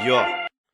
Yo.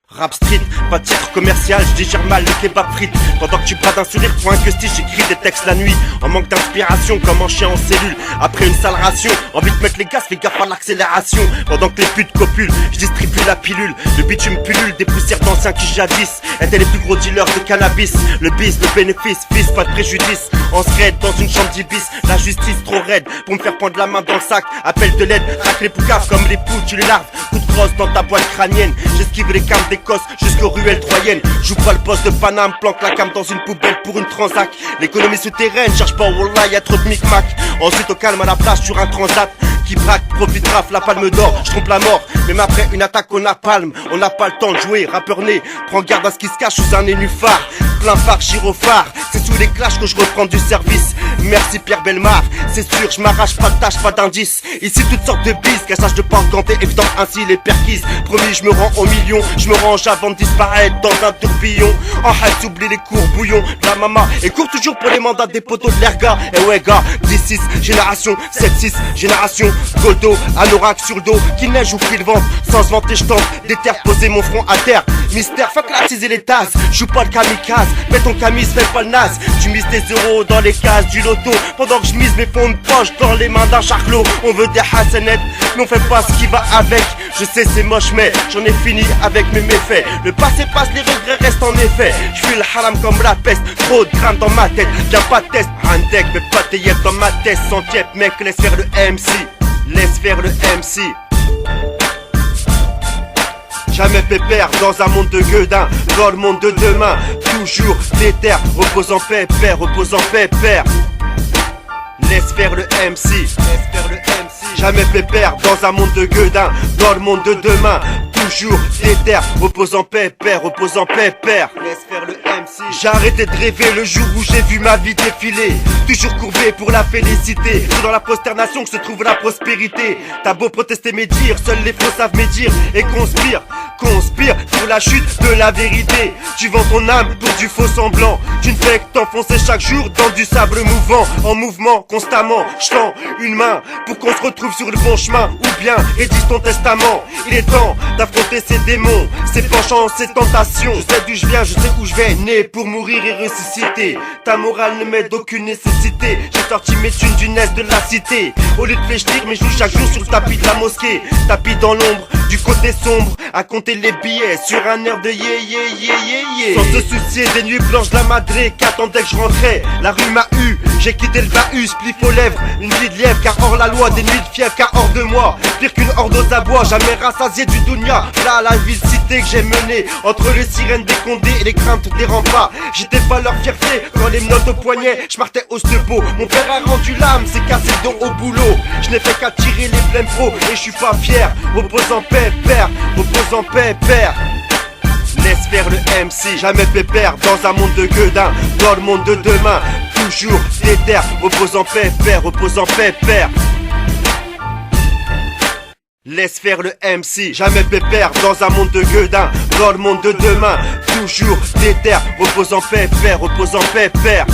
Rap street, pas de titre commercial, je digère mal le kebab frites. Pendant que tu brades un sourire pour un gusty, j'écris des textes la nuit. En manque d'inspiration, comme un chien en cellule. Après une sale ration, envie de mettre les gaz, fais gaffe à l'accélération. Pendant que les putes copulent, je distribue la pilule. Le bitume pullule, des poussières d'anciens qui jadis étaient les plus gros dealers de cannabis. Le bis, le bénéfice, fils, pas de préjudice. On se raide dans une chambre d'ibis, la justice trop raide pour me faire prendre la main dans le sac. Appel de l'aide, racle les poucaves comme les poux, tu les larves. Coup de crosse dans ta boîte crânienne. J'esquive les cames d'Écosse jusqu'aux ruelles troyennes. Joue pas le poste de Paname, planque la cam dans une poubelle pour une transac. L'économie souterraine, cherche pas, wallah, y'a trop de micmac. Ensuite au calme à la plage sur un transat. Qui braque, profite, rafle la palme d'or, je trompe la mort. Même après une attaque on napalm, on n'a pas le temps de jouer. Rappeur né, prends garde à ce qui se cache sous un nénuphar. Plein phare, gyrophare, c'est sous les clashs que je reprends du service. Merci Pierre Bellemare, c'est sûr, je m'arrache pas de tâches, pas d'indices. Ici toutes sortes de bises, cassage de porte ganté, évident ainsi les perquises. Promis, je me rends au million, je me range avant de disparaître dans un tourbillon. En hype, oublie les cours bouillon, la mama. Et court toujours pour les mandats des poteaux de l'erga. Et ouais gars, 10-6, génération, 7-6, génération. Goldo, anorak sur le dos, qui neige ou qui le vente. Sans se vanter, je tente d'éterre, poser mon front à terre. Mystère, fuck la tease et les tasses. Joue pas le kamikaze, mets ton camise, fais pas le naze. Tu mises tes euros dans les cases du loto, pendant que je mise mes fonds de poche dans les mains d'un charclos. On veut des hassanettes, mais on fait pas ce qui va avec. Je sais c'est moche mais j'en ai fini avec mes méfaits. Le passé passe, les regrets restent en effet. Je suis le haram comme la peste, trop de grammes dans ma tête. Viens pas de test, un deck, mais pas tes yep dans ma tête. Sans tiep mec, laisse faire le MC. Laisse faire le MC. Jamais pépère dans un monde de gueudin. Dans le monde de demain, toujours déter. Repose en paix, père, repose en paix, père. Laisse faire le MC. Laisse faire le MC. Jamais pépère dans un monde de gueudin. Dans le monde de demain, toujours déter. Repose en paix, père, repose en paix, père. Laisse faire le MC. J'ai arrêté de rêver le jour où j'ai vu ma vie défiler. Toujours courbé pour la félicité. C'est dans la prosternation que se trouve la prospérité. T'as beau protester mes dires, seuls les faux savent médire. Et conspire pour la chute de la vérité. Tu vends ton âme pour du faux semblant. Tu ne fais que t'enfoncer chaque jour dans du sable mouvant. En mouvement constamment, je tends une main pour qu'on se retrouve sur le bon chemin. Ou bien rédige ton testament. Il est temps d'affronter ces démons, ces penchants, ces tentations. Je sais d'où je viens, je sais où je vais. Né pour mourir et ressusciter. Ta morale ne m'aide d'aucune nécessité. J'ai sorti mes thunes du nest de la cité. Au lieu de fléchir, mais je joue chaque jour sur le tapis de la mosquée. Tapis dans l'ombre, du côté sombre, à compter les billets sur un air de sans se soucier des nuits blanches de la madré qu'attendait que je rentrais. La rue m'a eu, j'ai quitté le bahut, spliff aux lèvres, une vie de lièvre car hors la loi, des nuits de fièvre car hors de moi. Pire qu'une horde aux abois, jamais rassasié du dounia. Là la ville cité que j'ai menée, entre les sirènes des condés et les craintes des remparts. J'étais pas leur fierté quand les menottes au poignet, je partais au stepo. Mon père a rendu l'âme, c'est cassé le dos au boulot. Je n'ai fait qu'à tirer les pleines pros et je suis pas fier. Repose en paix, père, repose en paix, père. Laisse faire le MC, jamais pépère dans un monde de gueudin. Dans le monde de demain, toujours déter. Repose en paix, père, repose en paix, père. Laisse faire le MC, jamais pépère dans un monde de gueudin. Dans le monde de demain, toujours déter. Repose en paix, père, repose en paix, père.